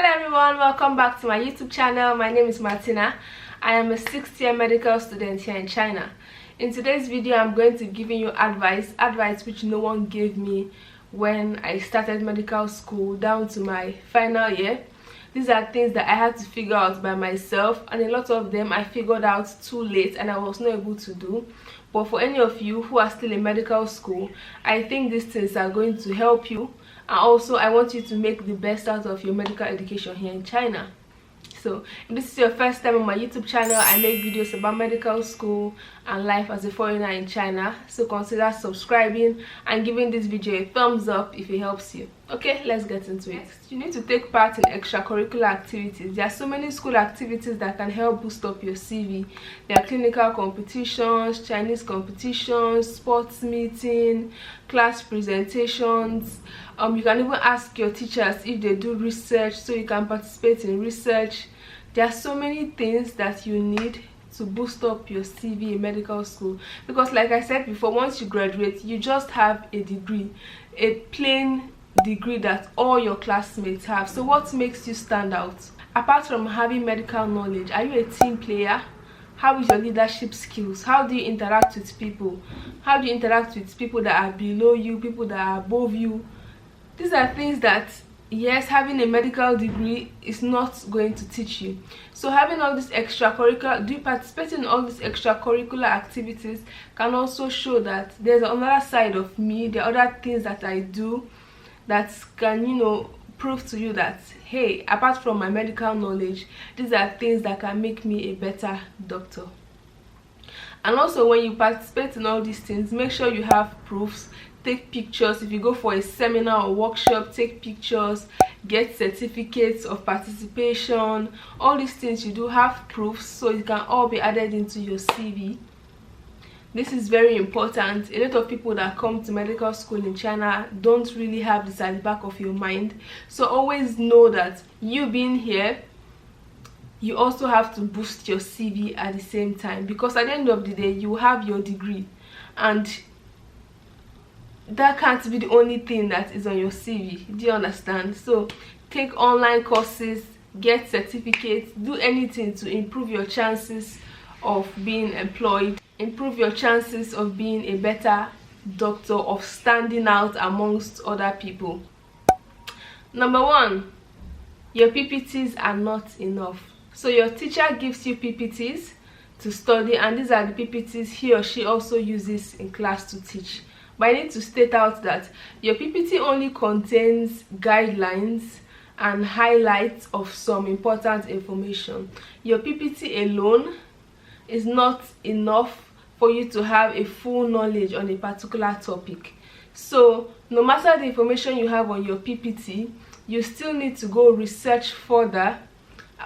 Hello everyone, welcome back to my YouTube channel. My name is Martina. I am a 6th-year medical student here in China. In today's video, I'm going to be giving you advice which no one gave me when I started medical school down to my final year. These are things that I had to figure out by myself, and a lot of them I figured out too late and I was not able to do. But for any of you who are still in medical school, I think these things are going to help you. And also, I want you to make the best out of your medical education here in China. So, if this is your first time on my YouTube channel, I make videos about medical school and life as a foreigner in China. So consider subscribing and giving this video a thumbs up if it helps you. Okay, let's get into it. You need to take part in extracurricular activities. There are so many school activities that can help boost up your CV. There are clinical competitions, Chinese competitions, sports meeting, class presentations. You can even ask your teachers if they do research, so you can participate in research. There are so many things that you need to boost up your CV in medical school, because like I said before, once you graduate, you just have a degree, a plain degree that all your classmates have. So what makes you stand out? Apart from having medical knowledge, are you a team player? How is your leadership skills? How do you interact with people? How do you interact with people that are below you, people that are above you? These are things that, yes, having a medical degree is not going to teach you. So having all these participating in all these extracurricular activities can also show that there's another side of me. There are other things that I do that can, prove to you that, hey, apart from my medical knowledge, these are things that can make me a better doctor. And also, when you participate in all these things, make sure you have proofs. Take pictures. If you go for a seminar or workshop, take pictures, get certificates of participation. All these things you do, have proofs, so it can all be added into your CV. This is very important. A lot of people that come to medical school in China don't really have this at the back of your mind. So always know that you being here, you also have to boost your CV at the same time, because at the end of the day, you have your degree, and that can't be the only thing that is on your CV. Do you understand? So take online courses, get certificates, do anything to improve your chances of being employed, improve your chances of being a better doctor, of standing out amongst other people. Number one, your PPTs are not enough. So your teacher gives you PPTs to study, and these are the PPTs he or she also uses in class to teach. But I need to state out that your PPT only contains guidelines and highlights of some important information. Your PPT alone is not enough for you to have a full knowledge on a particular topic. So no matter the information you have on your PPT, you still need to go research further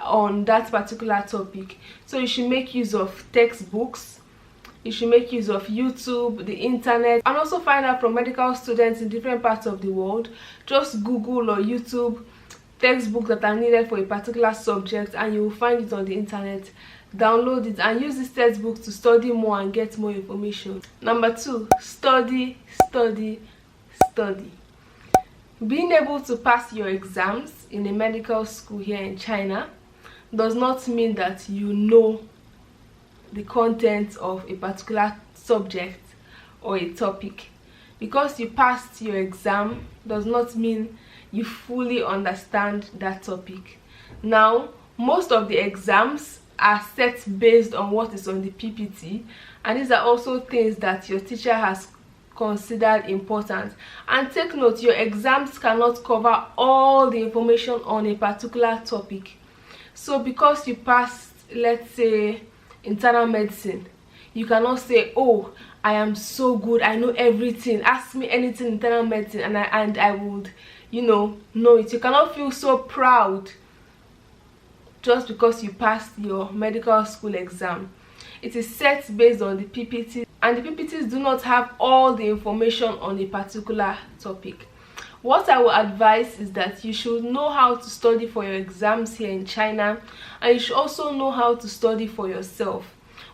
on that particular topic. So you should make use of textbooks. You should make use of YouTube, the internet, and also find out from medical students in different parts of the world. Just Google or YouTube textbooks that are needed for a particular subject, and you will find it on the internet. Download it and use these textbooks to study more and get more information. Number two, study, study, study. Being able to pass your exams in a medical school here in China does not mean that you know the content of a particular subject or a topic. Because you passed your exam does not mean you fully understand that topic. Now, most of the exams are set based on what is on the PPT, and these are also things that your teacher has considered important. And take note, your exams cannot cover all the information on a particular topic. So because you passed, let's say, internal medicine, you cannot say, oh, I am so good, I know everything, ask me anything internal medicine and I would know it. You cannot feel so proud just because you passed your medical school exam. It is set based on the PPT, and the PPTs do not have all the information on a particular topic. What I will advise is that you should know how to study for your exams here in China, and you should also know how to study for yourself.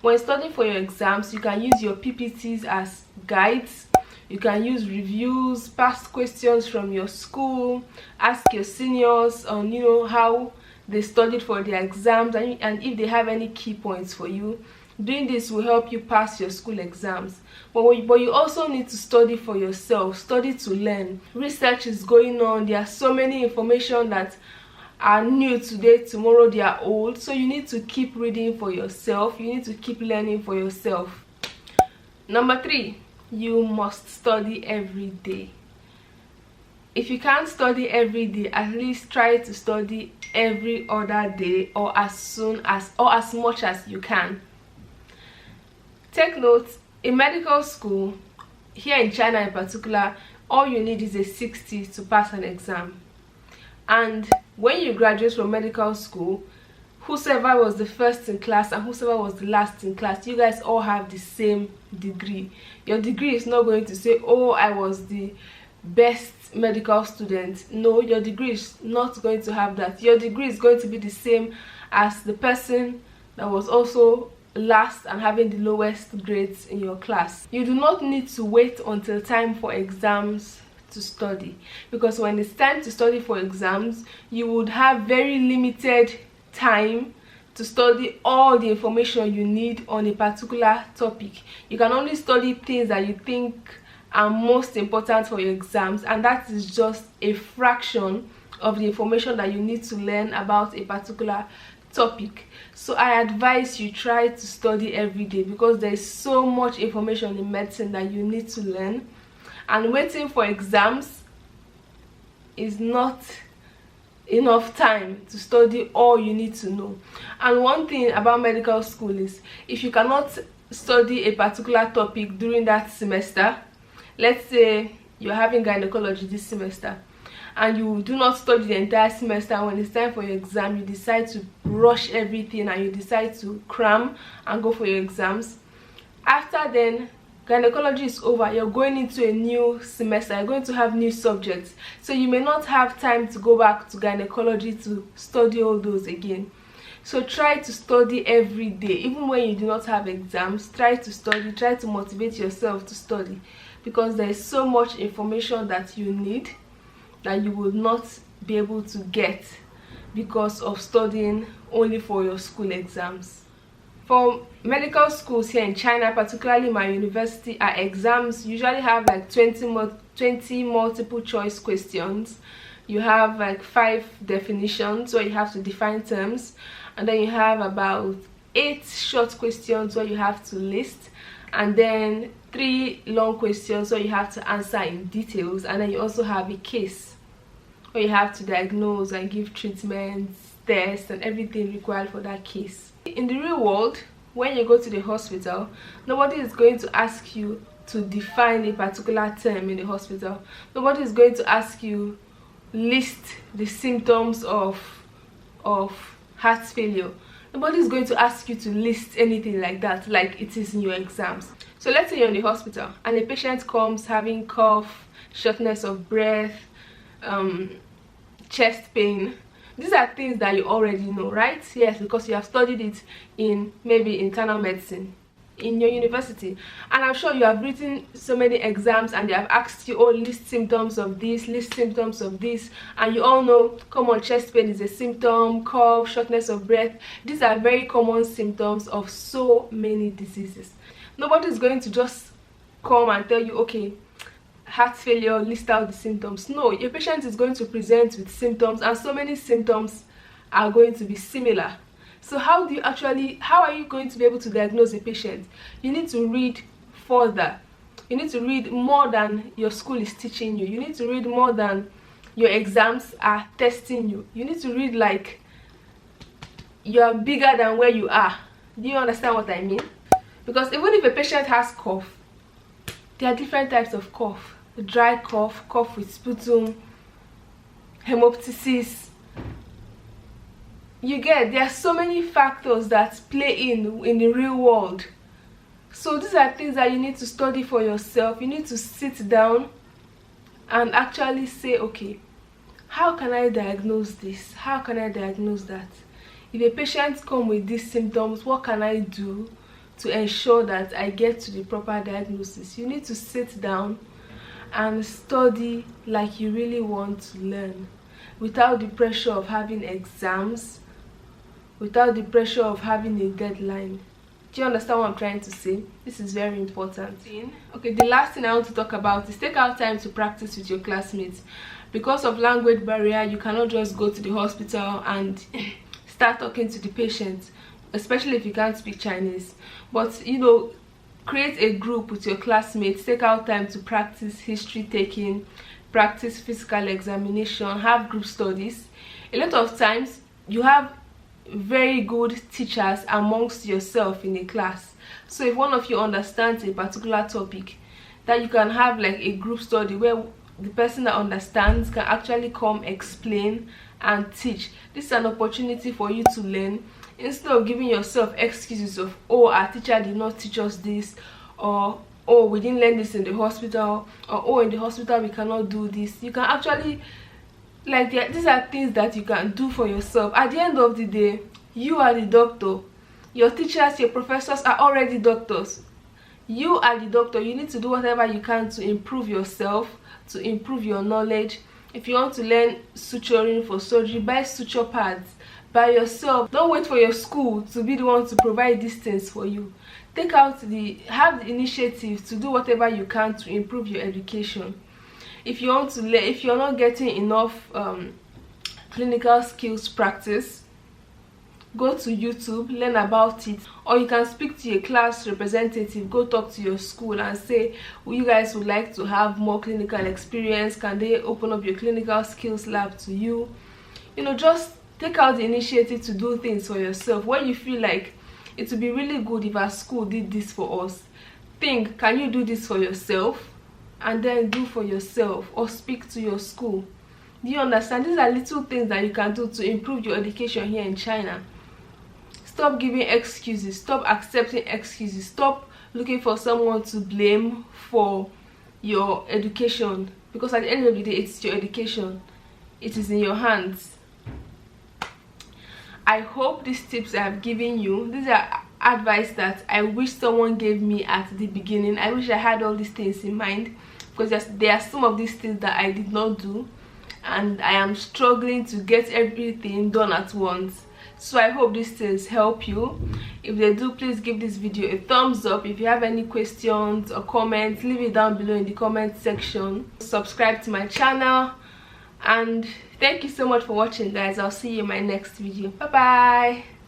When studying for your exams, you can use your PPTs as guides. You can use reviews, past questions from your school, ask your seniors on how they studied for their exams, and if they have any key points for you. Doing this will help you pass your school exams. But you also need to study for yourself, study to learn. Research is going on. There are so many information that are new today, tomorrow they are old. So you need to keep reading for yourself. You need to keep learning for yourself. Number 3, you must study every day. If you can't study every day, at least try to study every other day, or as much as you can. Take note, in medical school, here in China in particular, all you need is a 60 to pass an exam. And when you graduate from medical school, whosoever was the first in class and whosoever was the last in class, you guys all have the same degree. Your degree is not going to say, oh, I was the best medical student. No, your degree is not going to have that. Your degree is going to be the same as the person that was also last and having the lowest grades in your class. You do not need to wait until time for exams to study, because when it's time to study for exams, you would have very limited time to study all the information you need on a particular topic. You can only study things that you think are most important for your exams, and that is just a fraction of the information that you need to learn about a particular topic. So I advise you try to study every day, because there is so much information in medicine that you need to learn, and waiting for exams is not enough time to study all you need to know. And one thing about medical school is, if you cannot study a particular topic during that semester, let's say you're having gynecology this semester and you do not study the entire semester, and when it's time for your exam you decide to rush everything and you decide to cram and go for your exams. After then gynecology is over, you're going into a new semester, you're going to have new subjects, so you may not have time to go back to gynecology to study all those again. So try to study every day, even when you do not have exams. Try to study, try to motivate yourself to study, because there is so much information that you need that you will not be able to get because of studying only for your school exams. For medical schools here in China, particularly my university, our exams usually have like 20 multiple choice questions. You have like 5 definitions where you have to define terms, and then you have about 8 short questions where you have to list, and then 3 long questions where you have to answer in details, and then you also have a case where you have to diagnose and give treatments, tests, and everything required for that case. In the real world, when you go to the hospital, nobody is going to ask you to define a particular term in the hospital. Nobody is going to ask you list the symptoms of heart failure. Nobody is going to ask you to list anything like that, like it is in your exams. So let's say you're in the hospital and a patient comes having cough, shortness of breath, chest pain. These are things that you already know, right? Yes, because you have studied it in maybe internal medicine in your university, and I'm sure you have written so many exams and they have asked you, oh, list symptoms of this, list symptoms of this, and you all know common chest pain is a symptom, cough, shortness of breath. These are very common symptoms of so many diseases. Nobody is going to just come and tell you, okay, heart failure, list out the symptoms. No, your patient is going to present with symptoms, and so many symptoms are going to be similar. So how are you going to be able to diagnose a patient? You need to read further. You need to read more than your school is teaching you. You need to read more than your exams are testing you. You need to read like you're bigger than where you are. Do you understand what I mean? Because even if a patient has cough, there are different types of cough. Dry cough, cough with sputum, hemoptysis. You get, there are so many factors that play in the real world. So these are things that you need to study for yourself. You need to sit down and actually say, okay, how can I diagnose this? How can I diagnose that? If a patient comes with these symptoms, what can I do to ensure that I get to the proper diagnosis? You need to sit down and study like you really want to learn, without the pressure of having exams, without the pressure of having a deadline. Do you understand what I'm trying to say? This is very important. Okay, the last thing I want to talk about is take out time to practice with your classmates. Because of language barrier, you cannot just go to the hospital and start talking to the patient, especially if you can't speak Chinese. But you know, create a group with your classmates, take out time to practice history taking, practice physical examination, have group studies. A lot of times you have very good teachers amongst yourself in a class. So if one of you understands a particular topic, that you can have like a group study where the person that understands can actually come explain and teach. This is an opportunity for you to learn, instead of giving yourself excuses of, oh, our teacher did not teach us this, or oh, we didn't learn this in the hospital, or oh, in the hospital we cannot do this. You can actually, like, these are things that you can do for yourself. At the end of the day, you are the doctor. Your teachers, your professors are already doctors. You are the doctor. You need to do whatever you can to improve yourself, to improve your knowledge. If you want to learn suturing for surgery, buy suture pads by yourself. Don't wait for your school to be the one to provide these things for you. Have the initiative to do whatever you can to improve your education. If you want to learn, if you're not getting enough clinical skills practice, go to YouTube, learn about it, or you can speak to your class representative. Go talk to your school and say, well, you guys would like to have more clinical experience. Can they open up your clinical skills lab to you? You know, just take out the initiative to do things for yourself. When you feel like it would be really good if our school did this for us, think, can you do this for yourself? And then do for yourself, or speak to your school. Do you understand? These are little things that you can do to improve your education here in China. Stop giving excuses, stop accepting excuses, stop looking for someone to blame for your education, because at the end of the day, it's your education. It is in your hands. I hope these tips I have given you, these are advice that I wish someone gave me at the beginning. I wish I had all these things in mind, because there are some of these things that I did not do, and I am struggling to get everything done at once. So I hope these things help you. If they do, please give this video a thumbs up. If you have any questions or comments, leave it down below in the comment section. Subscribe to my channel, and thank you so much for watching, guys. I'll see you in my next video. Bye bye.